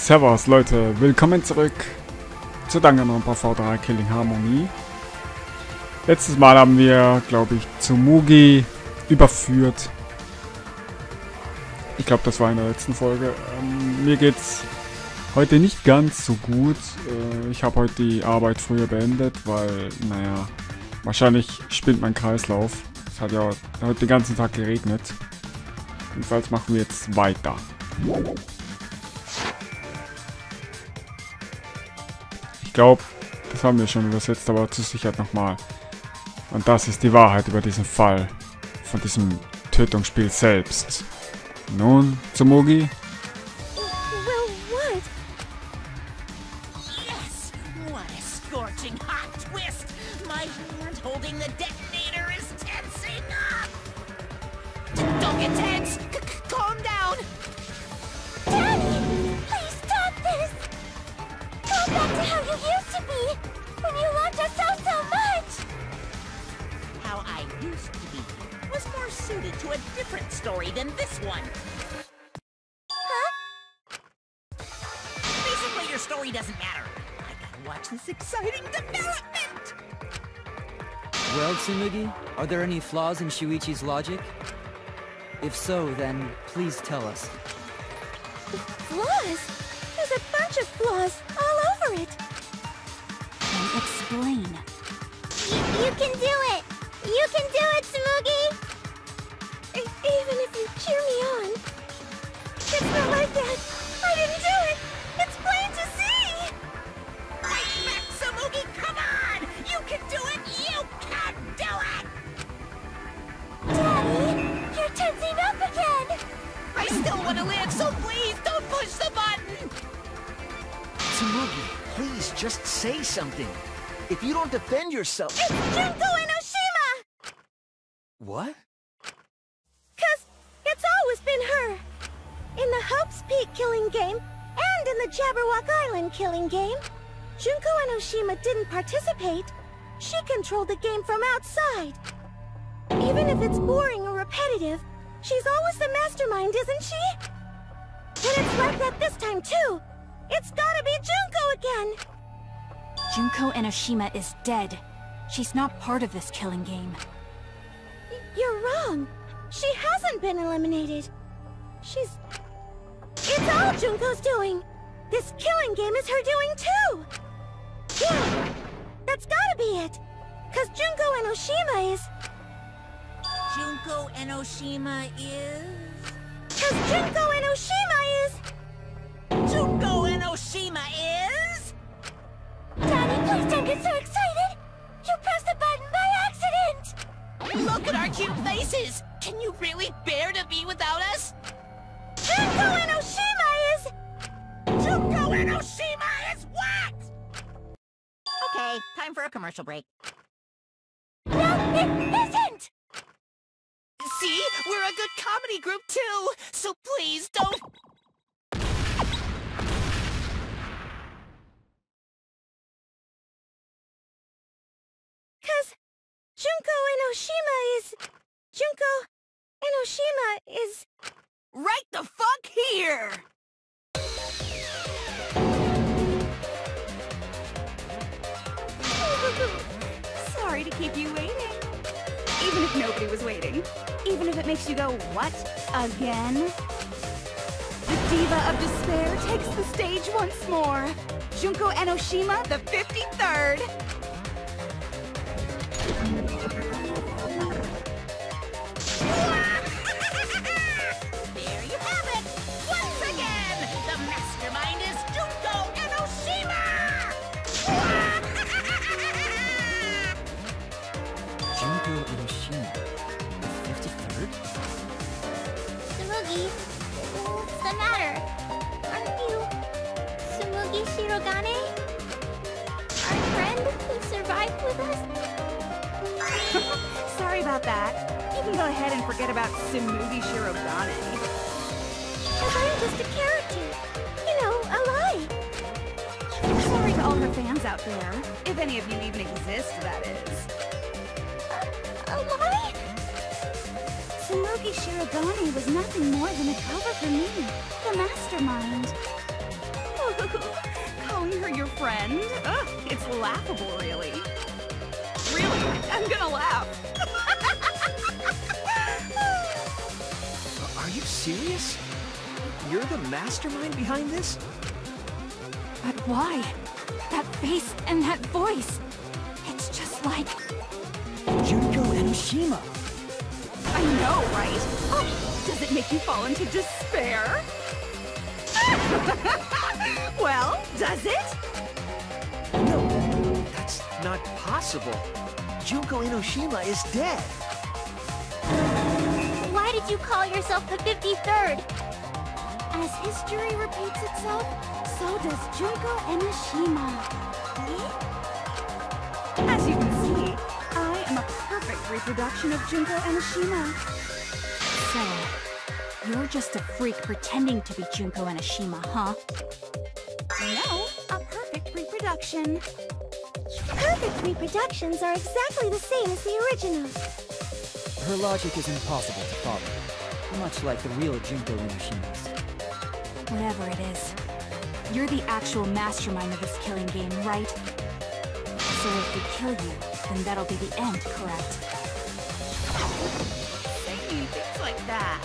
Servus Leute, willkommen zurück zu Danganronpa V3 Killing Harmony. Letztes Mal haben wir, glaube ich, Tsumugi überführt. Ich glaube, das war in der letzten Folge. Mir geht's heute nicht ganz so gut. Ich habe heute die Arbeit früher beendet, weil, naja, wahrscheinlich spinnt mein Kreislauf. Es hat ja heute den ganzen Tag geregnet. Jedenfalls machen wir jetzt weiter. Ich glaube, das haben wir schon übersetzt, aber zur Sicherheit nochmal. Und das ist die Wahrheit über diesen Fall. Von diesem Tötungsspiel selbst. Nun, Tsumugi? Well, what? Yes! What a scorching hot twist! My hand holding the detonator is tensing up! Don't get tense! Calm down! Daddy! Please stop this! Go back to how you used to be! When you loved us so much! How I used to be was more suited to a different story than this one. Huh? Basically, your story doesn't matter. I gotta watch this exciting development! Well, Tsumugi, are there any flaws in Shuichi's logic? If so, then please tell us. Flaws? There's a bunch of flaws all over it. Then explain. You can do it! You can do it, Tsumugi! Even if you cheer me on. It's not like that. I didn't do it! It's plain to see! Fight back, Tsumugi! Come on! You can do it! You can do it! Daddy, you're tensing up again! I still want to live, so please don't push the button! Tsumugi, please just say something. If you don't defend yourself... It's Junko Enoshima! What? 'Cause it's always been her. In the Hope's Peak killing game, and in the Jabberwock Island killing game, Junko Enoshima didn't participate. She controlled the game from outside. Even if it's boring or repetitive, she's always the mastermind, isn't she? And it's like that this time, too. It's gotta be Junko again! Junko Enoshima is dead. She's not part of this killing game. You're wrong. She hasn't been eliminated. It's all Junko's doing. This killing game is her doing too. Yeah, that's gotta be it. 'Cause Junko Enoshima is... Junko Enoshima is... 'Cause Junko Enoshima is... Junko Enoshima is... Daddy, please don't get so excited. You pressed the button by accident. Look at our cute faces. Can you really bear to be without us? Junko Enoshima is... Junko Enoshima is what? Okay, time for a commercial break. No, it isn't! See? We're a good comedy group, too! So please, don't... Cause Junko Enoshima is... Junko Enoshima is... Right the fuck here! Sorry to keep you waiting. Even if nobody was waiting. Even if it makes you go, what? Again? The Diva of Despair takes the stage once more. Junko Enoshima, the 53rd. There you have it! Once again, the mastermind is Junko Enoshima! Junko Enoshima, the 53rd? Tsumugi, what's the matter? Aren't you Tsumugi Shirogane? Our friend who survived with us? Sorry about that. You can go ahead and forget about Tsumugi Shirogane. 'Cause I'm just a character. You know, a lie. Sorry to all her fans out there. If any of you even exist, that is. A lie? Tsumugi Shirogane was nothing more than a cover for me, the mastermind. Calling her your friend? Ugh, it's laughable, really. Really, I'm gonna laugh. Are you serious? You're the mastermind behind this? But why? That face and that voice. It's just like... Junko Enoshima. I know, right? Oh, does it make you fall into despair? Well, does it? No, that's not possible. Junko Enoshima is dead. Why did you call yourself the 53rd? As history repeats itself, so does Junko Enoshima. As you can see, I am a perfect reproduction of Junko Enoshima. So, you're just a freak pretending to be Junko Enoshima, huh? No, a perfect reproduction. Perfect reproductions are exactly the same as the original. Her logic is impossible to follow, much like the real Junko Enoshima's. Whatever it is, you're the actual mastermind of this killing game, right? So if we kill you, then that'll be the end, correct? Say things like that.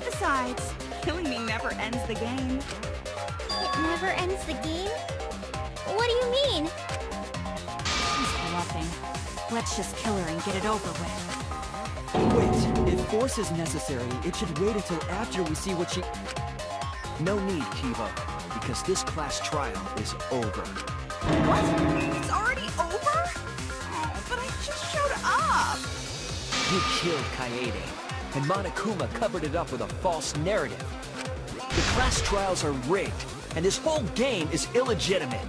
Besides, killing me never ends the game. It never ends the game? What do you mean? She's bluffing. Let's just kill her and get it over with. Wait, if force is necessary, it should wait until after we see what she... No need, Kiva, because this class trial is over. What? It's already over? Oh, but I just showed up. You killed Kaede, and Monokuma covered it up with a false narrative. The class trials are rigged, and this whole game is illegitimate.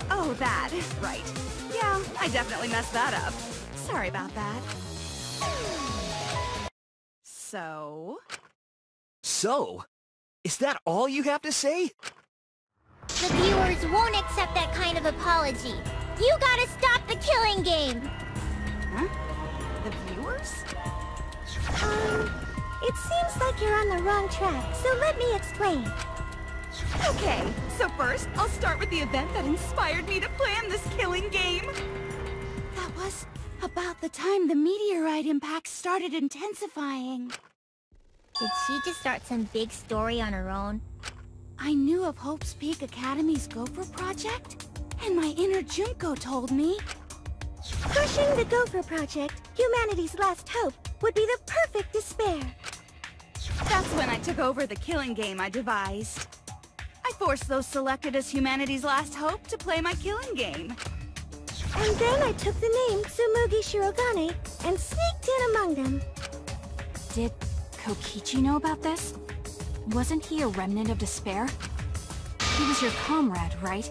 Oh, that. Right. Yeah, I definitely messed that up. Sorry about that. So? So? Is that all you have to say? The viewers won't accept that kind of apology. You gotta stop the killing game! Huh? The viewers? It seems like you're on the wrong track, so let me explain. Okay, so first, I'll start with the event that inspired me to plan this killing game. That was about the time the meteorite impact started intensifying. Did she just start some big story on her own? I knew of Hope's Peak Academy's Gopher Project, and my inner Junko told me... Crushing the Gopher Project, humanity's last hope, would be the perfect despair. That's when I took over the killing game I devised. I forced those selected as humanity's last hope to play my killing game. And then I took the name Tsumugi Shirogane and sneaked in among them. Did Kokichi know about this? Wasn't he a remnant of despair? He was your comrade, right?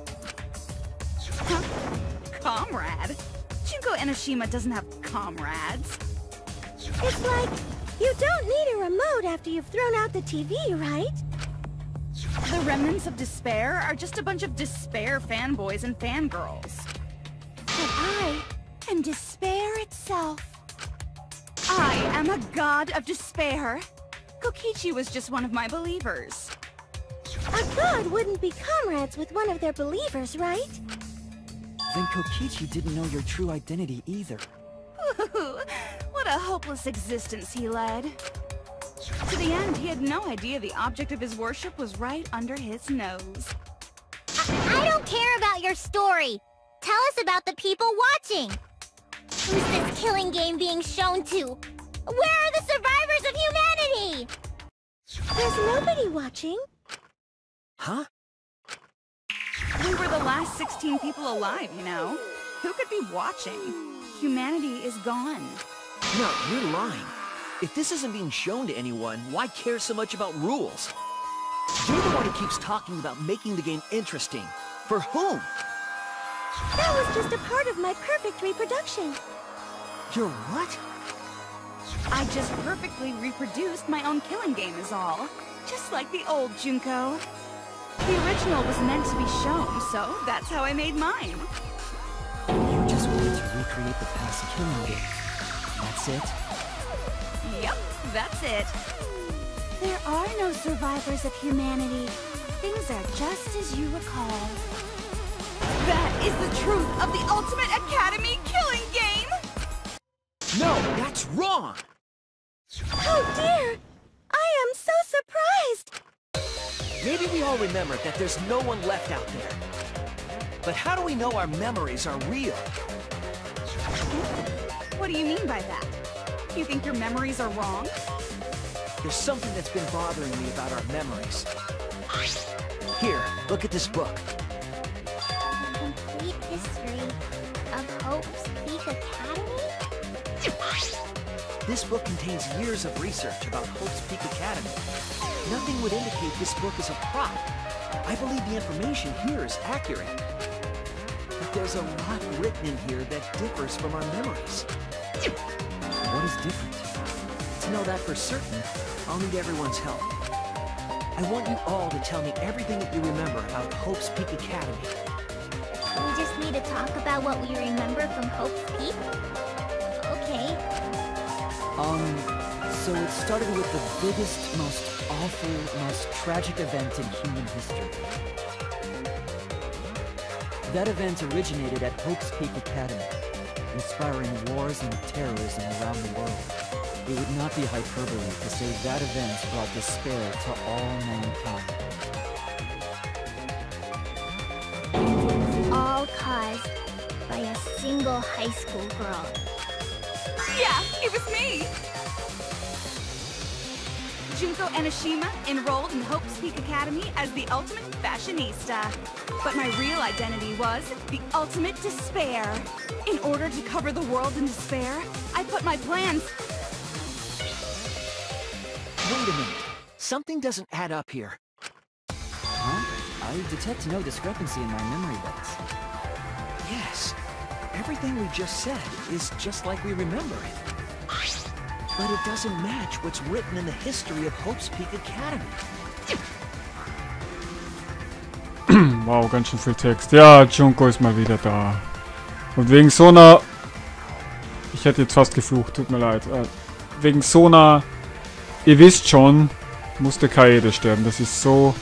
Huh? Comrade? Junko Enoshima doesn't have comrades. It's like, you don't need a remote after you've thrown out the TV, right? The remnants of despair are just a bunch of despair fanboys and fangirls. But I am despair itself. I am a god of despair. Kokichi was just one of my believers. A god wouldn't be comrades with one of their believers, right? Then Kokichi didn't know your true identity either. What a hopeless existence he led. To the end, he had no idea the object of his worship was right under his nose. I don't care about your story. Tell us about the people watching. Who's this killing game being shown to? Where are the survivors of humanity? There's nobody watching. Huh? We were the last 16 people alive, you know. Who could be watching? Humanity is gone. No, you're lying. If this isn't being shown to anyone, why care so much about rules? You're the one who keeps talking about making the game interesting. For whom? That was just a part of my perfect reproduction. Your what? I just perfectly reproduced my own killing game is all. Just like the old Junko. The original was meant to be shown, so that's how I made mine. You just wanted to recreate the past killing game. That's it? Yep, that's it. There are no survivors of humanity. Things are just as you recall. That is the truth of the Ultimate Academy killing game! No, that's wrong! Oh dear! I am so surprised! Maybe we all remember that there's no one left out there. But how do we know our memories are real? What do you mean by that? You think your memories are wrong? There's something that's been bothering me about our memories. Here, look at this book. Complete history of Hope's Peak Academy? This book contains years of research about Hope's Peak Academy. Nothing would indicate this book is a prop. I believe the information here is accurate. But there's a lot written in here that differs from our memories. What is different? To know that for certain, I'll need everyone's help. I want you all to tell me everything that you remember about Hope's Peak Academy. We just need to talk about what we remember from Hope's Peak? Okay. So it started with the biggest, most awful, most tragic event in human history. That event originated at Hope's Peak Academy, inspiring wars and terrorism around the world. It would not be hyperbole to say that event brought despair to all mankind. All caused by a single high school girl. Yeah, it was me! Junko Enoshima enrolled in Hope's Peak Academy as the ultimate fashionista. But my real identity was the ultimate despair. In order to cover the world in despair, I put my plans... Wait a minute. Something doesn't add up here. Huh? I detect no discrepancy in my memory banks. Yes. Everything we just said is just like we remember it. But it doesn't match what's written in the history of Hope's Peak Academy. Wow, ganz schön viel Text. Ja, Junko ist mal wieder da. Und wegen so einer... Ich hätte jetzt fast geflucht, tut mir leid. Wegen so einer... Ihr wisst schon, musste Kaede sterben. Das ist so...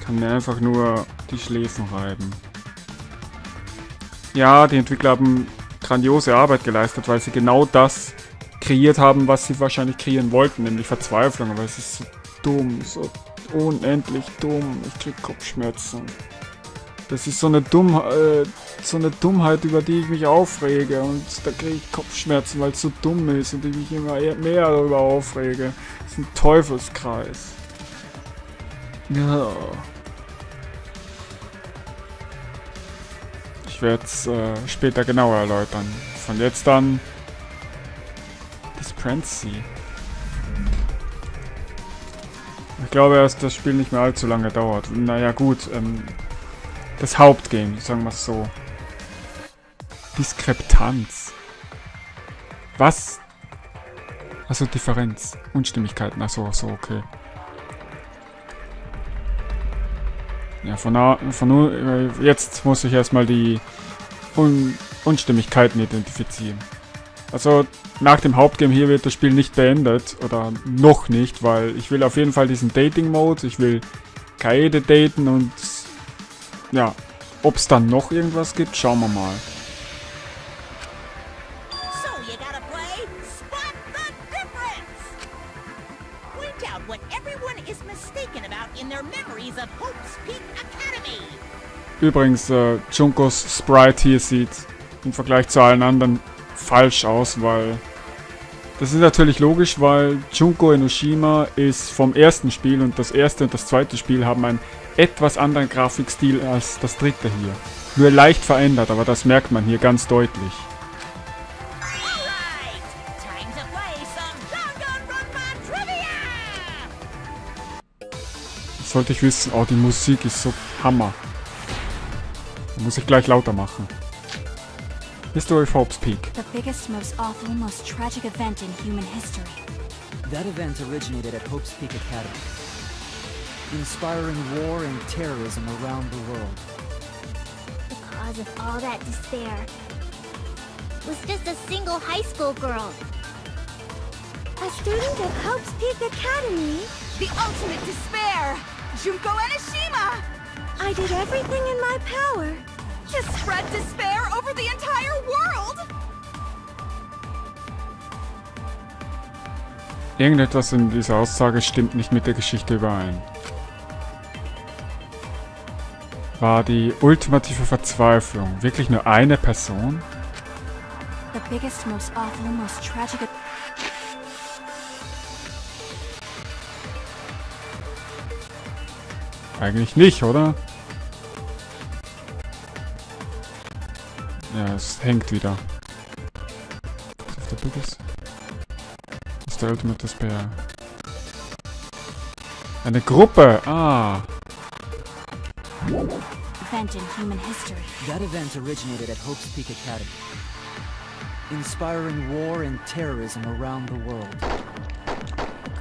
Kann mir einfach nur die Schläfen reiben. Ja, die Entwickler haben grandiose Arbeit geleistet, weil sie genau das kreiert haben, was sie wahrscheinlich kreieren wollten, nämlich Verzweiflung. Aber es ist so dumm, so unendlich dumm. Ich krieg Kopfschmerzen. Das ist so eine Dummheit, über die ich mich aufrege. Und da kriege ich Kopfschmerzen, weil es so dumm ist und ich mich immer mehr darüber aufrege. Das ist ein Teufelskreis. Ja. Ich werde es später genauer erläutern. Von jetzt an... Dispensy. Ich glaube, dass das Spiel nicht mehr allzu lange dauert. Naja gut, das Hauptgame, sagen wir es so. Diskreptanz. Was? Achso, Differenz. Unstimmigkeiten. Achso, okay. Ja, jetzt muss ich erstmal die Unstimmigkeiten identifizieren. Also, nach dem Hauptgame hier wird das Spiel nicht beendet. Oder noch nicht, weil ich will auf jeden Fall diesen Dating-Mode. Ich will Kaede daten und... Ja, ob es dann noch irgendwas gibt, schauen wir mal. So you gotta play Spot the Difference! Point out what everyone is mistaken about in their memories of Hope's Peak Academy! Übrigens, Junkos Sprite hier sieht im Vergleich zu allen anderen falsch aus, weil... Das ist natürlich logisch, weil Junko Enoshima ist vom ersten Spiel und das erste und das zweite Spiel haben einen etwas anderen Grafikstil als das dritte hier. Nur leicht verändert, aber das merkt man hier ganz deutlich. Alright! Time to play some Danganronpa Trivia! Das sollte ich wissen. Oh, die Musik ist so Hammer. Da muss ich gleich lauter machen. History of Hope's Peak. The biggest, most awful, most tragic event in human history. That event originated at Hope's Peak Academy, inspiring war and terrorism around the world. The cause of all that despair was just a single high school girl. student of Hope's Peak Academy. The ultimate despair! Junko Enoshima! I did everything in my power to spread despair over the entire world! Irgendetwas in dieser Aussage stimmt nicht mit der Geschichte überein. War die ultimative Verzweiflung wirklich nur eine Person? The biggest, most awful, most tragic... Eigentlich nicht, oder? Ja, es hängt wieder. Was ist der biggest? Das ist der Ultimate Despair. Eine Gruppe! Ah! Event in human history. That event originated at Hope's Peak Academy, inspiring war and terrorism around the world.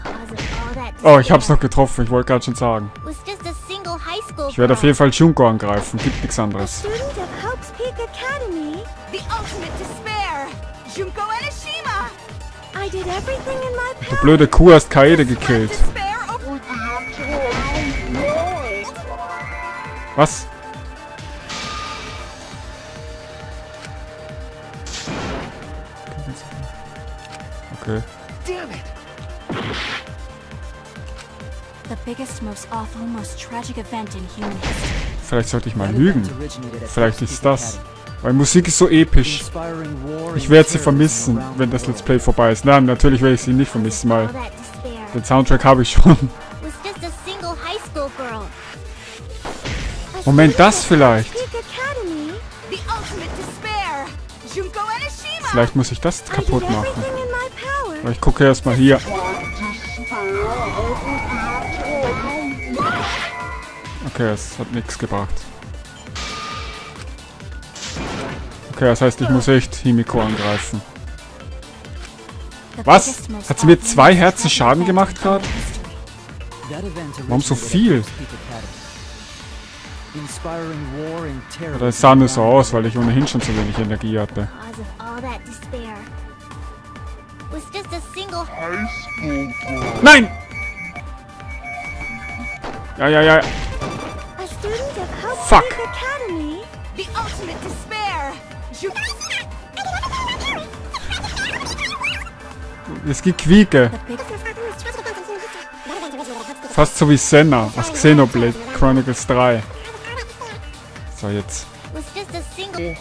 cause of all that Oh, ich hab's noch getroffen, ich wollte gerade schon sagen. was just a single high school Ich werde auf jeden Fall Junko angreifen, gibt nichts a anderes. student of Hope's Peak Academy. The ultimate despair! Junko Enoshima! I did everything in my Du power blöde Kuh hast Kaede gekillt. Despair over Was? Okay. Damn it! The biggest, most awful, most tragic event in human history. Vielleicht sollte ich mal That lügen. event originated at Vielleicht Hope's ist Peak das. Academy, Weil Musik ist so episch. inspiring war Ich and werde sie terrorism vermissen, around wenn the das Let's world. Play vorbei ist. Nein, natürlich werde ich sie nicht vermissen, all weil that despair den Soundtrack habe ich schon. was just a single high school girl. A Moment, student das of vielleicht. Hope's Peak Academy. the ultimate despair! Junko Enoshima! Vielleicht muss ich das I did kaputt machen. everything in my power Aber ich gucke erstmal hier. Okay, es hat nichts gebracht. Okay, das heißt, ich muss echt Himiko angreifen. The Was? biggest, most Hat sie mir awful, 2 most Herzen tragic Schaden event gemacht in gerade? human history. That event Warum so originated at viel? Hope's Peak Academy, inspiring war and terrorism Oder es sah nur so around aus, the weil ich ohnehin schon zu wenig Energie hatte. cause of all that despair was just a single Nein! Ja, ja, ja. a student of Hope's Fuck. Peak Academy. The ultimate despair! Junko... Es gibt Quieke. The big... Fast so wie Senna aus Xenoblade Chronicles 3. So, jetzt. Was just a single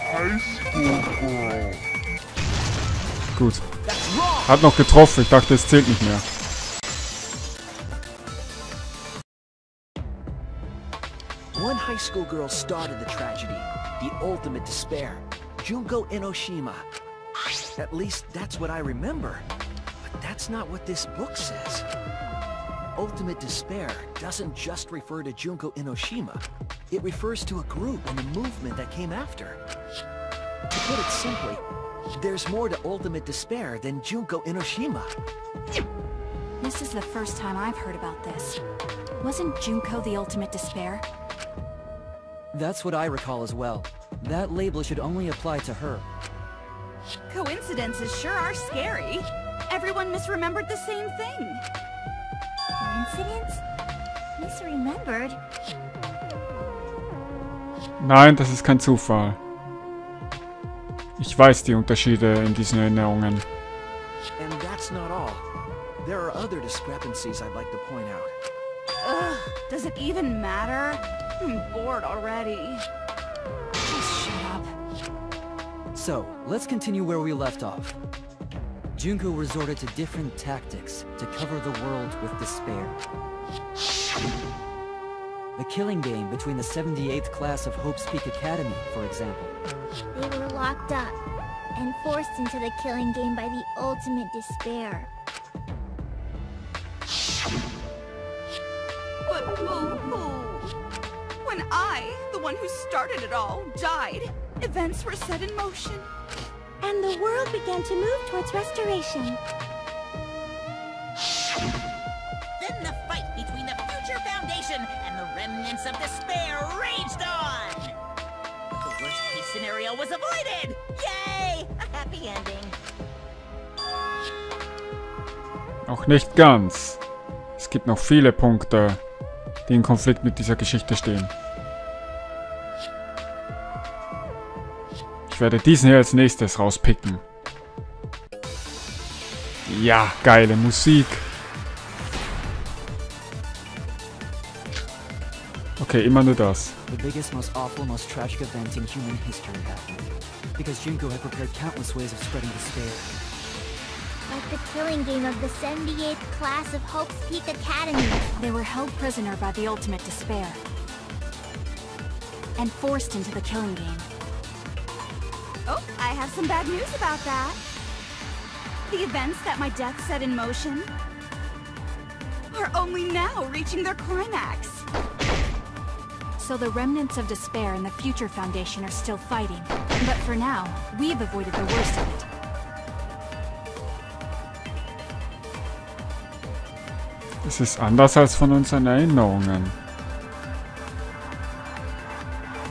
Gut. Hat noch getroffen. Ich dachte, es zählt nicht mehr. One high school girl started the tragedy, the ultimate despair, Junko Enoshima. At least that's what I remember. But that's not what this book says. Ultimate despair doesn't just refer to Junko Enoshima. It refers to a group and a movement that came after. To put it simply, there's more to ultimate despair than Junko Enoshima. This is the first time I've heard about this. Wasn't Junko the ultimate despair? That's what I recall as well. That label should only apply to her. Coincidences sure are scary. Everyone misremembered the same thing. coincidence? Misremembered? Nein, das ist kein Zufall. Ich weiß die Unterschiede in diesen Erinnerungen. And that's not all. There are other discrepancies I'd like to point out. Ugh, does it even matter? I'm bored already. Just shut up. So, let's continue where we left off. Junko resorted to different tactics to cover the world with despair. The killing game between the 78th class of Hope's Peak Academy, for example. They were locked up and forced into the killing game by the ultimate despair. But boo-hoo. When I, the one who started it all, died, events were set in motion. And the world began to move towards restoration. Then the fight between the Future Foundation and the remnants of despair raged on! The worst-case scenario was avoided! Yay! A happy ending. Auch nicht ganz. Es gibt noch viele Punkte, die in Konflikt mit dieser Geschichte stehen. Ich werde diesen hier als nächstes rauspicken. Ja, geile Musik. Okay, immer nur das. The biggest, most awful, most tragic event in human history happened. Because Junko had prepared countless ways of spreading despair. Like the killing game of the 78th class of Hope's Peak Academy. They were held prisoner by the ultimate despair. And forced into the killing game. Oh, I have some bad news about that. The events that my death set in motion are only now reaching their climax. So the remnants of despair and the Future Foundation are still fighting. But for now, we've avoided the worst of it. Es ist anders als von unseren Erinnerungen.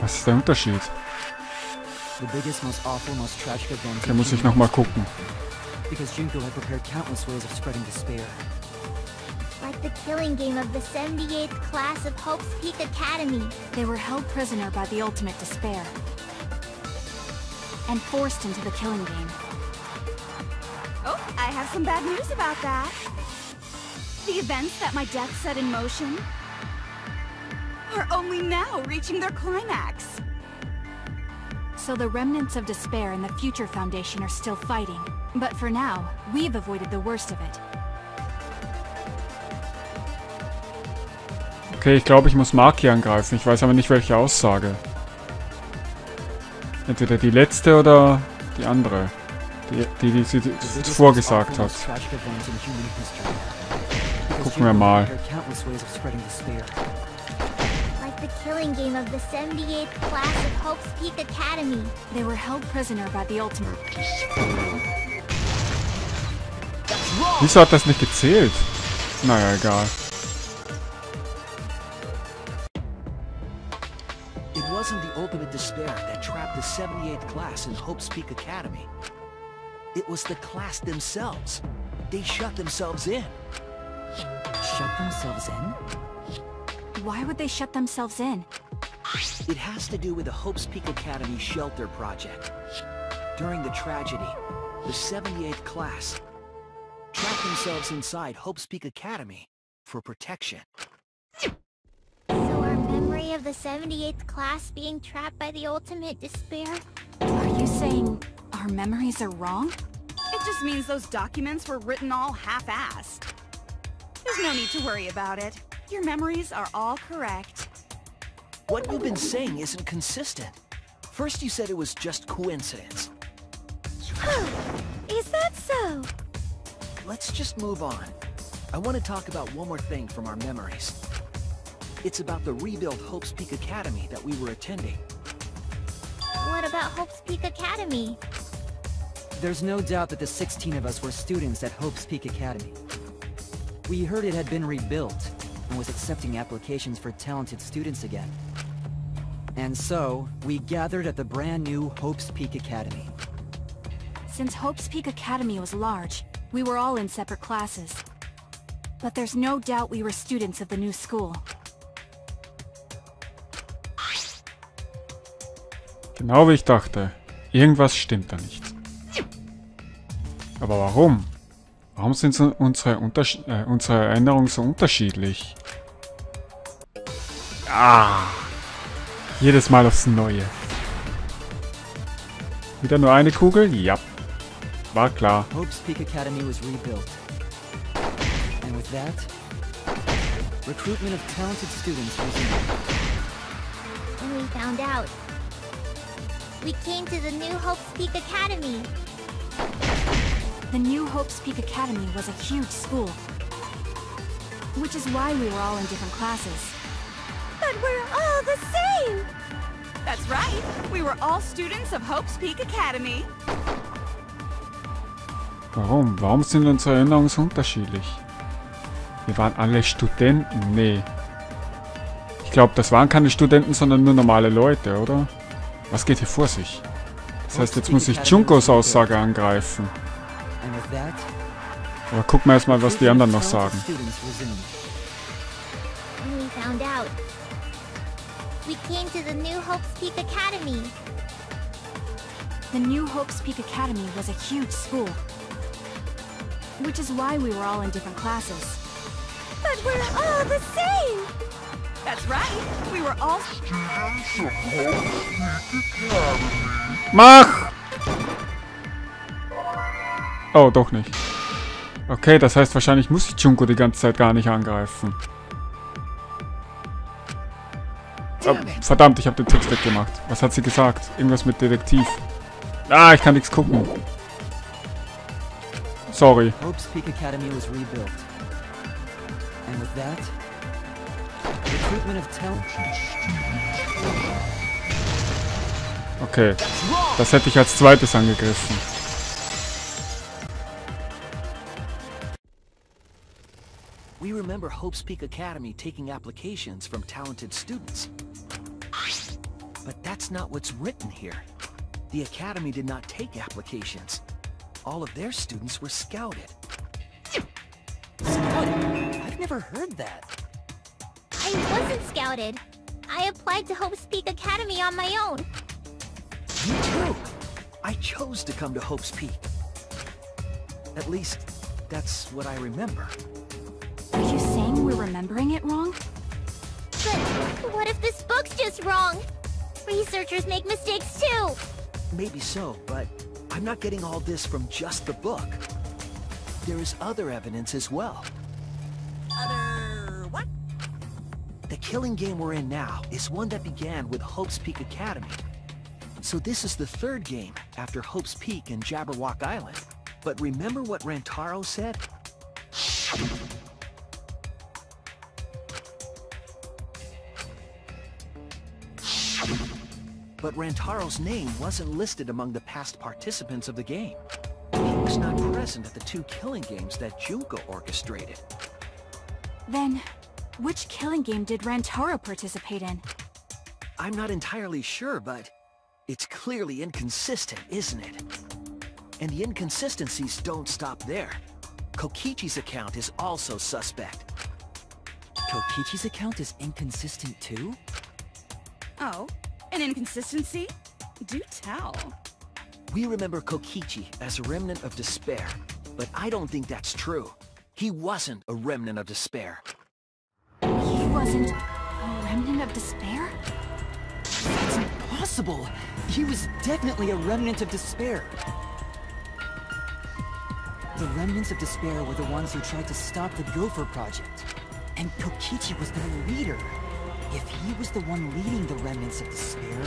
Was ist der Unterschied? The biggest, most awful, most tragic event. Okay, muss ich nochmal gucken. Because Junko had prepared countless ways of spreading despair. Like the killing game of the 78th class of Hope's Peak Academy. They were held prisoner by the ultimate despair. And forced into the killing game. Oh, I have some bad news about that. The events that my death set in motion are only now reaching their climax. So the remnants of despair and the Future Foundation are still fighting. But for now, we've avoided the worst of it. Okay, ich glaube, ich muss Maki angreifen. Ich weiß aber nicht, welche Aussage. Entweder die letzte oder die andere. Die sie vorgesagt hat. Gucken wir mal. Like the killing game of the 78th class of Hope's Peak Academy. They were held prisoner by the ultimate. Wieso hat das nicht gezählt? Naja, egal. It wasn't the ultimate despair that trapped the 78th class in Hope's Peak Academy. It was the class themselves. They shut themselves in. Shut themselves in? Why would they shut themselves in? It has to do with the Hope's Peak Academy shelter project. During the tragedy, the 78th class trapped themselves inside Hope's Peak Academy for protection. So our memory of the 78th class being trapped by the ultimate despair? Are you saying our memories are wrong? It just means those documents were written all half-assed. There's no need to worry about it. Your memories are all correct. What you've been saying isn't consistent. First you said it was just coincidence. Oh, is that so? Let's just move on. I want to talk about one more thing from our memories. It's about the rebuilt Hope's Peak Academy that we were attending. What about Hope's Peak Academy? There's no doubt that the 16 of us were students at Hope's Peak Academy. We heard it had been rebuilt and was accepting applications for talented students again. And so, we gathered at the brand new Hope's Peak Academy. Since Hope's Peak Academy was large, we were all in separate classes. But there's no doubt we were students of the new school. Genau wie ich dachte. Irgendwas stimmt da nicht. Aber warum? Warum sind unsere Erinnerungen so unterschiedlich? Ah! Jedes Mal aufs Neue. Wieder nur eine Kugel? Ja. War klar. Hope's Peak Academy was rebuilt. And with that, recruitment of talented students resumed. And we found out. We came to the new Hope's Peak Academy. The new Hope's Peak Academy was a huge school. Which is why we were all in different classes. But we're all the same! That's right. We were all students of Hope's Peak Academy. Warum? Warum sind unsere Erinnerungen so unterschiedlich? Wir waren alle Studenten? Nee. Ich glaube, das waren keine Studenten, sondern nur normale Leute, oder? Was geht hier vor sich? Das heißt, jetzt muss ich Junkos Aussage angreifen. And with that, Aber gucken wir erstmal, was die anderen noch sagen. When we found out, we came to the New Hope's Peak Academy. The New Hope's Peak Academy was a huge school. Which is why we were all in different classes. But we're all the same! That's right. We were all Mach! Oh, doch nicht. Okay, das heißt, wahrscheinlich muss ich Junko die ganze Zeit gar nicht angreifen. Oh, verdammt, ich habe den Text weggemacht. Was hat sie gesagt? Irgendwas mit Detektiv. Ah, ich kann nichts gucken. Sorry. Hope's Peak Academy was rebuilt. And with that, recruitment of talent. Okay, das hätte ich als zweites angegriffen. We remember Hope's Peak Academy taking applications from talented students. But that's not what's written here. The Academy did not take applications. All of their students were scouted. Scouted? I've never heard that. I wasn't scouted. I applied to Hope's Peak Academy on my own. Me too. I chose to come to Hope's Peak. At least, that's what I remember. Are you saying we're remembering it wrong? But what if this book's just wrong? Researchers make mistakes too! Maybe so, but I'm not getting all this from just the book. There is other evidence as well. Other what? The killing game we're in now is one that began with Hope's Peak Academy. So this is the third game after Hope's Peak and Jabberwock Island. But remember what Rantaro said? But Rantaro's name wasn't listed among the past participants of the game. He was not present at the two killing games that Junko orchestrated. Then, which killing game did Rantaro participate in? I'm not entirely sure, but it's clearly inconsistent, isn't it? And the inconsistencies don't stop there. Kokichi's account is also suspect. Kokichi's account is inconsistent too? Oh, an inconsistency? Do tell. We remember Kokichi as a remnant of despair, but I don't think that's true. He wasn't a remnant of despair. He wasn't a remnant of despair? That's impossible! He was definitely a remnant of despair. The remnants of despair were the ones who tried to stop the Gopher Project. And Kokichi was their leader. If he was the one leading the remnants of despair,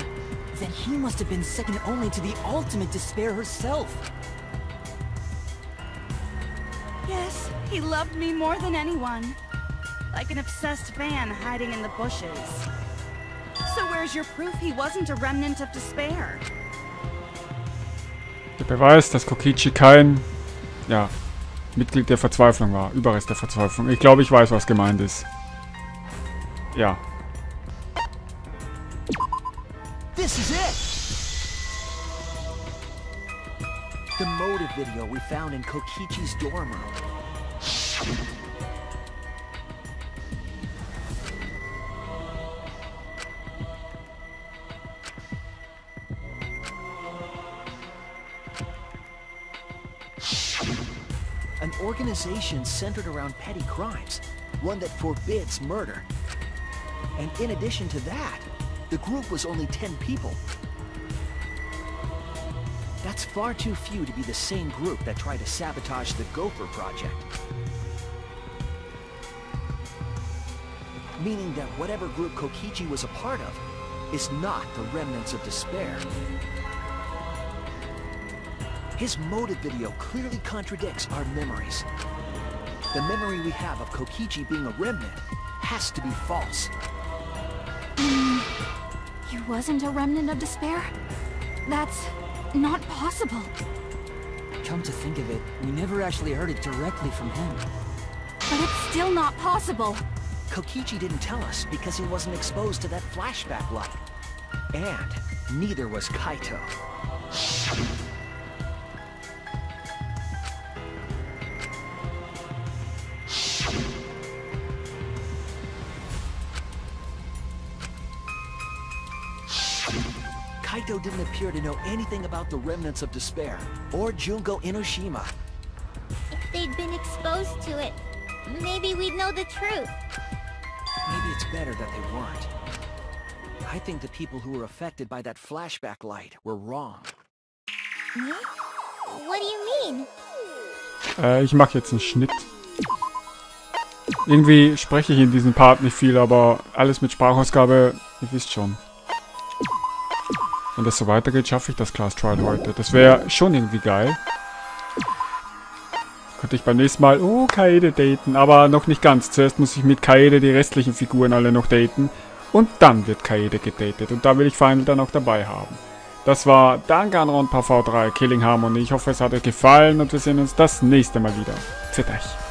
then he must have been second only to the ultimate despair herself. Yes, he loved me more than anyone. Like an obsessed fan hiding in the bushes. So where's your proof he wasn't a remnant of despair? Der Beweis, dass Kokichi kein, ja, Mitglied der Verzweiflung war. Überrest der Verzweiflung. Ich glaube, ich weiß, was gemeint ist. Ja. This is it! The motive video we found in Kokichi's dorm room. An organization centered around petty crimes, one that forbids murder. And in addition to that, the group was only 10 people. That's far too few to be the same group that tried to sabotage the Gopher Project. Meaning that whatever group Kokichi was a part of is not the remnants of despair. His motive video clearly contradicts our memories. The memory we have of Kokichi being a remnant has to be false. He wasn't a remnant of despair? That's not possible. Come to think of it, we never actually heard it directly from him. But it's still not possible. Kokichi didn't tell us because he wasn't exposed to that flashback light. And neither was Kaito. Kaito didn't appear to know anything about the remnants of despair, or Junko Enoshima. If they'd been exposed to it, maybe we'd know the truth. Maybe it's better that they weren't. I think the people who were affected by that flashback light were wrong. What do you mean? Ich mache jetzt einen Schnitt. Irgendwie spreche ich in diesem Part nicht viel, aber alles mit Sprachausgabe, ihr wisst schon. Wenn das so weitergeht, schaffe ich das Class Trial heute. Das wäre schon irgendwie geil. Könnte ich beim nächsten Mal, Kaede daten, aber noch nicht ganz. Zuerst muss ich mit Kaede die restlichen Figuren alle noch daten. Und dann wird Kaede gedatet. Und da will ich Final dann auch dabei haben. Das war Danganronpa V3 Killing Harmony. Ich hoffe, es hat euch gefallen und wir sehen uns das nächste Mal wieder. Zet euch.